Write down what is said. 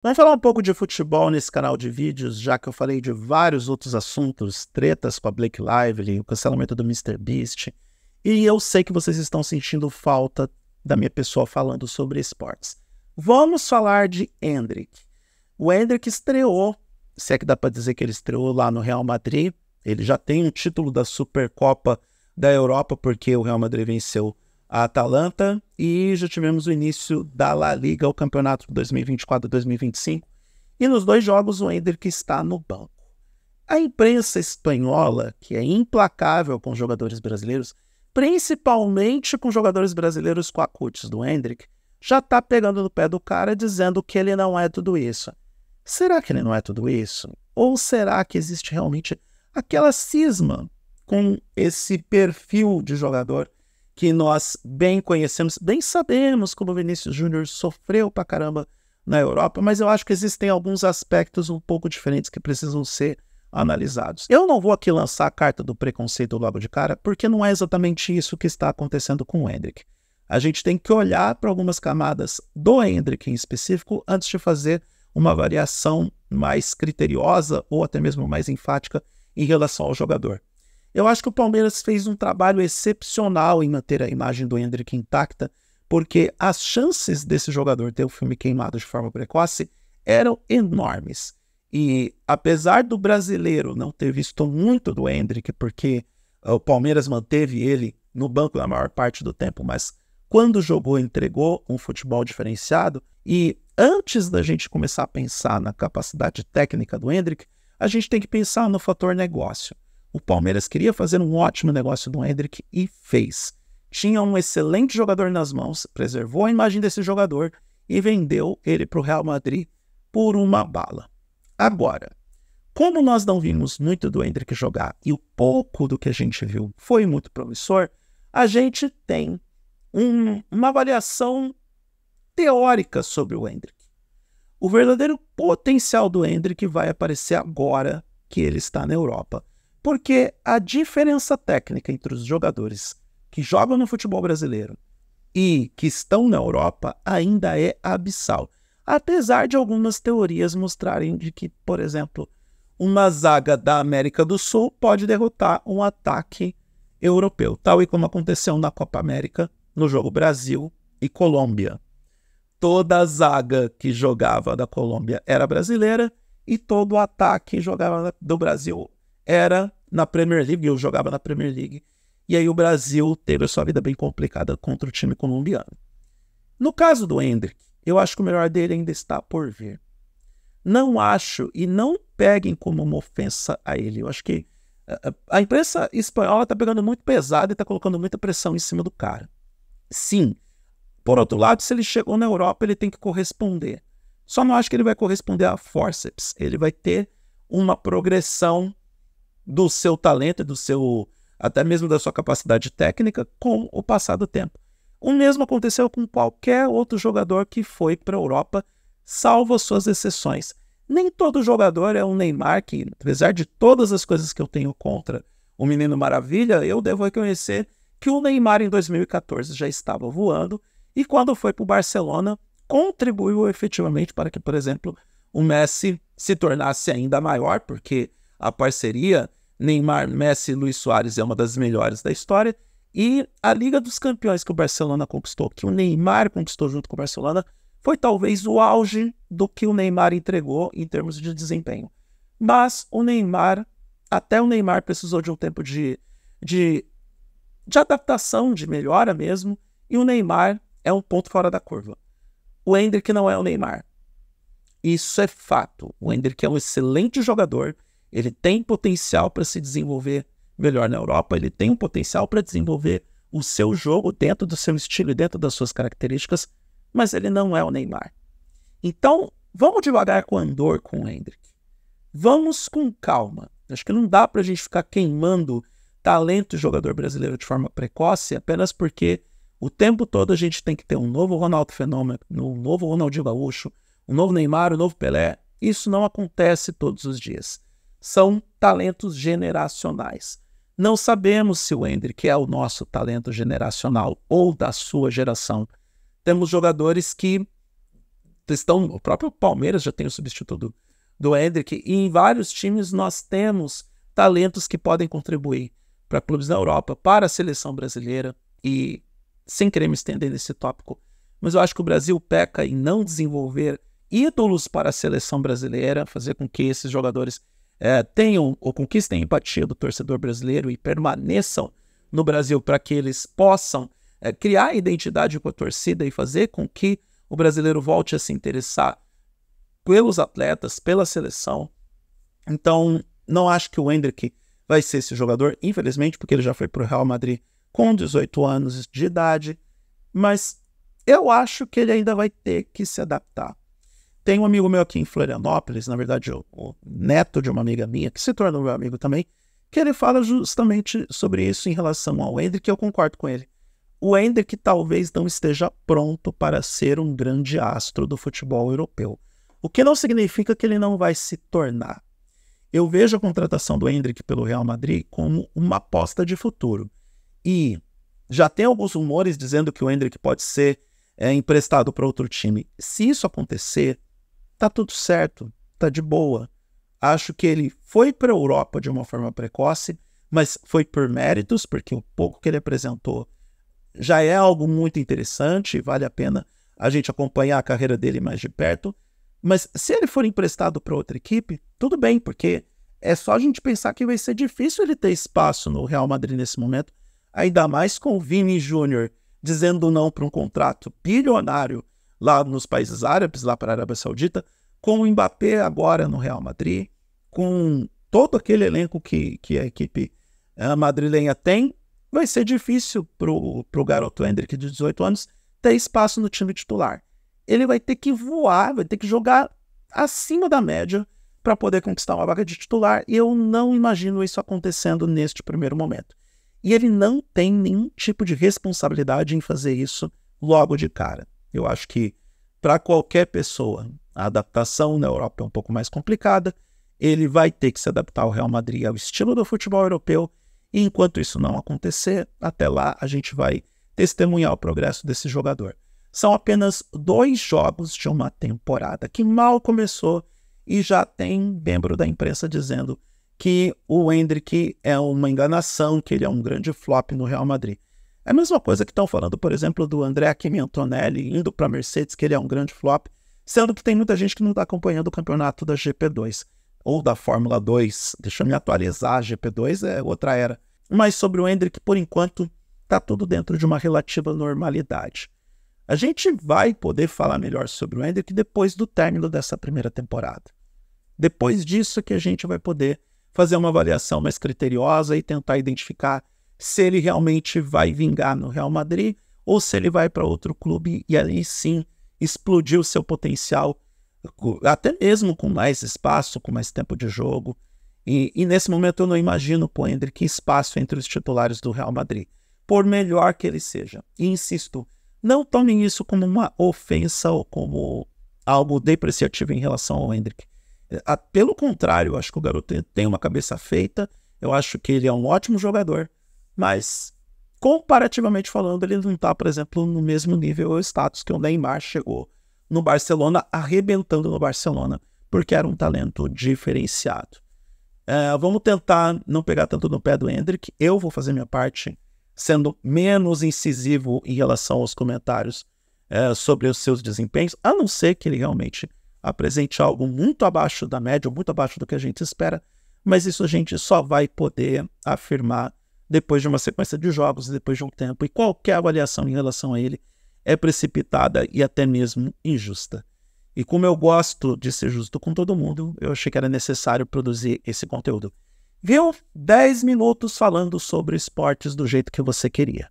Vamos falar um pouco de futebol nesse canal de vídeos, já que eu falei de vários outros assuntos, tretas com a Blake Lively, o cancelamento do MrBeast, e eu sei que vocês estão sentindo falta da minha pessoa falando sobre esportes. Vamos falar de Endrick. O Endrick estreou, se é que dá para dizer que ele estreou lá no Real Madrid, ele já tem um título da Supercopa da Europa, porque o Real Madrid venceu a Atalanta, e já tivemos o início da La Liga, o campeonato 2024-2025, e nos dois jogos o Endrick está no banco. A imprensa espanhola, que é implacável com os jogadores brasileiros, principalmente com jogadores brasileiros coacutos do Endrick, já está pegando no pé do cara dizendo que ele não é tudo isso. Será que ele não é tudo isso? Ou será que existe realmente aquela cisma com esse perfil de jogador que nós bem conhecemos, bem sabemos como o Vinícius Júnior sofreu pra caramba na Europa, mas eu acho que existem alguns aspectos um pouco diferentes que precisam ser analisados. Eu não vou aqui lançar a carta do preconceito logo de cara, porque não é exatamente isso que está acontecendo com o Endrick. A gente tem que olhar para algumas camadas do Endrick em específico antes de fazer uma variação mais criteriosa ou até mesmo mais enfática em relação ao jogador. Eu acho que o Palmeiras fez um trabalho excepcional em manter a imagem do Endrick intacta, porque as chances desse jogador ter o filme queimado de forma precoce eram enormes. E apesar do brasileiro não ter visto muito do Endrick, porque o Palmeiras manteve ele no banco na maior parte do tempo, mas quando jogou, entregou um futebol diferenciado. E antes da gente começar a pensar na capacidade técnica do Endrick, a gente tem que pensar no fator negócio. O Palmeiras queria fazer um ótimo negócio do Endrick e fez. Tinha um excelente jogador nas mãos, preservou a imagem desse jogador e vendeu ele para o Real Madrid por uma bala. Agora, como nós não vimos muito do Endrick jogar e o pouco do que a gente viu foi muito promissor, a gente tem uma avaliação teórica sobre o Endrick. O verdadeiro potencial do Endrick vai aparecer agora que ele está na Europa. Porque a diferença técnica entre os jogadores que jogam no futebol brasileiro e que estão na Europa ainda é abissal. Apesar de algumas teorias mostrarem de que, por exemplo, uma zaga da América do Sul pode derrotar um ataque europeu, tal e como aconteceu na Copa América, no jogo Brasil e Colômbia. Toda a zaga que jogava da Colômbia era brasileira e todo o ataque que jogava do Brasil era na Premier League, eu jogava na Premier League, e aí o Brasil teve a sua vida bem complicada contra o time colombiano. No caso do Endrick, eu acho que o melhor dele ainda está por vir. Não acho, e não peguem como uma ofensa a ele, eu acho que a imprensa espanhola está pegando muito pesado e está colocando muita pressão em cima do cara. Sim, por outro lado, se ele chegou na Europa, ele tem que corresponder. Só não acho que ele vai corresponder a forceps, ele vai ter uma progressão do seu talento, até mesmo da sua capacidade técnica com o passar do tempo. O mesmo aconteceu com qualquer outro jogador que foi para a Europa, salvo as suas exceções. Nem todo jogador é um Neymar que, apesar de todas as coisas que eu tenho contra o Menino Maravilha, eu devo reconhecer que o Neymar em 2014 já estava voando e quando foi para o Barcelona contribuiu efetivamente para que, por exemplo, o Messi se tornasse ainda maior, porque a parceria Neymar, Messi e Luis Suárez é uma das melhores da história. E a Liga dos Campeões que o Barcelona conquistou, que o Neymar conquistou junto com o Barcelona, foi talvez o auge do que o Neymar entregou em termos de desempenho. Mas até o Neymar precisou de um tempo de adaptação, de melhora mesmo, e o Neymar é um ponto fora da curva. O Endrick não é o Neymar. Isso é fato. O Endrick é um excelente jogador, ele tem potencial para se desenvolver melhor na Europa, ele tem um potencial para desenvolver o seu jogo dentro do seu estilo e dentro das suas características, mas ele não é o Neymar. Então, vamos devagar com o andor com o Endrick. Vamos com calma. Acho que não dá para a gente ficar queimando talento de jogador brasileiro de forma precoce apenas porque o tempo todo a gente tem que ter um novo Ronaldo Fenômeno, um novo Ronaldinho Gaúcho, um novo Neymar, um novo Pelé. Isso não acontece todos os dias. São talentos generacionais. Não sabemos se o Endrick é o nosso talento generacional ou da sua geração. Temos jogadores que o próprio Palmeiras já tem o substituto do Endrick, e em vários times nós temos talentos que podem contribuir para clubes da Europa, para a seleção brasileira, e sem querer me estender nesse tópico, mas eu acho que o Brasil peca em não desenvolver ídolos para a seleção brasileira, fazer com que esses jogadores tenham ou conquistem a empatia do torcedor brasileiro e permaneçam no Brasil para que eles possam criar identidade com a torcida e fazer com que o brasileiro volte a se interessar pelos atletas, pela seleção. Então, não acho que o Endrick vai ser esse jogador, infelizmente, porque ele já foi para o Real Madrid com 18 anos de idade, mas eu acho que ele ainda vai ter que se adaptar. Tem um amigo meu aqui em Florianópolis, na verdade o neto de uma amiga minha, que se tornou meu amigo também, que ele fala justamente sobre isso em relação ao Endrick, e eu concordo com ele. O Endrick talvez não esteja pronto para ser um grande astro do futebol europeu, o que não significa que ele não vai se tornar. Eu vejo a contratação do Endrick pelo Real Madrid como uma aposta de futuro. E já tem alguns rumores dizendo que o Endrick pode ser emprestado para outro time. Se isso acontecer, tá tudo certo, tá de boa. Acho que ele foi para a Europa de uma forma precoce, mas foi por méritos, porque o pouco que ele apresentou já é algo muito interessante e vale a pena a gente acompanhar a carreira dele mais de perto. Mas se ele for emprestado para outra equipe, tudo bem, porque é só a gente pensar que vai ser difícil ele ter espaço no Real Madrid nesse momento, ainda mais com o Vini Júnior dizendo não para um contrato bilionário lá nos países árabes, lá para a Arábia Saudita, com o Mbappé agora no Real Madrid, com todo aquele elenco que a equipe madrilenha tem, vai ser difícil para o garoto Endrick de 18 anos ter espaço no time titular. Ele vai ter que voar, vai ter que jogar acima da média para poder conquistar uma vaga de titular, e eu não imagino isso acontecendo neste primeiro momento. E ele não tem nenhum tipo de responsabilidade em fazer isso logo de cara. Eu acho que para qualquer pessoa a adaptação na Europa é um pouco mais complicada, ele vai ter que se adaptar ao Real Madrid, ao estilo do futebol europeu, e enquanto isso não acontecer, até lá a gente vai testemunhar o progresso desse jogador. São apenas 2 jogos de uma temporada que mal começou e já tem membro da imprensa dizendo que o Endrick é uma enganação, que ele é um grande flop no Real Madrid. É a mesma coisa que estão falando, por exemplo, do André Kimi Antonelli indo para a Mercedes, que ele é um grande flop, sendo que tem muita gente que não está acompanhando o campeonato da GP2 ou da Fórmula 2. Deixa eu me atualizar, a GP2 é outra era. Mas sobre o Endrick, por enquanto, está tudo dentro de uma relativa normalidade. A gente vai poder falar melhor sobre o Endrick depois do término dessa primeira temporada. Depois disso que a gente vai poder fazer uma avaliação mais criteriosa e tentar identificar se ele realmente vai vingar no Real Madrid ou se ele vai para outro clube e aí sim explodir o seu potencial, até mesmo com mais espaço, com mais tempo de jogo. E nesse momento eu não imagino para o Endrick espaço entre os titulares do Real Madrid, por melhor que ele seja. E insisto, não tomem isso como uma ofensa ou como algo depreciativo em relação ao Endrick. Pelo contrário, eu acho que o garoto tem uma cabeça feita, eu acho que ele é um ótimo jogador, mas comparativamente falando, ele não está, por exemplo, no mesmo nível ou status que o Neymar chegou no Barcelona, arrebentando no Barcelona, porque era um talento diferenciado. Vamos tentar não pegar tanto no pé do Endrick. Eu vou fazer minha parte, sendo menos incisivo em relação aos comentários sobre os seus desempenhos, a não ser que ele realmente apresente algo muito abaixo da média, ou muito abaixo do que a gente espera, mas isso a gente só vai poder afirmar depois de uma sequência de jogos, depois de um tempo, e qualquer avaliação em relação a ele é precipitada e até mesmo injusta. E como eu gosto de ser justo com todo mundo, eu achei que era necessário produzir esse conteúdo. Viu? 10 minutos falando sobre esportes do jeito que você queria.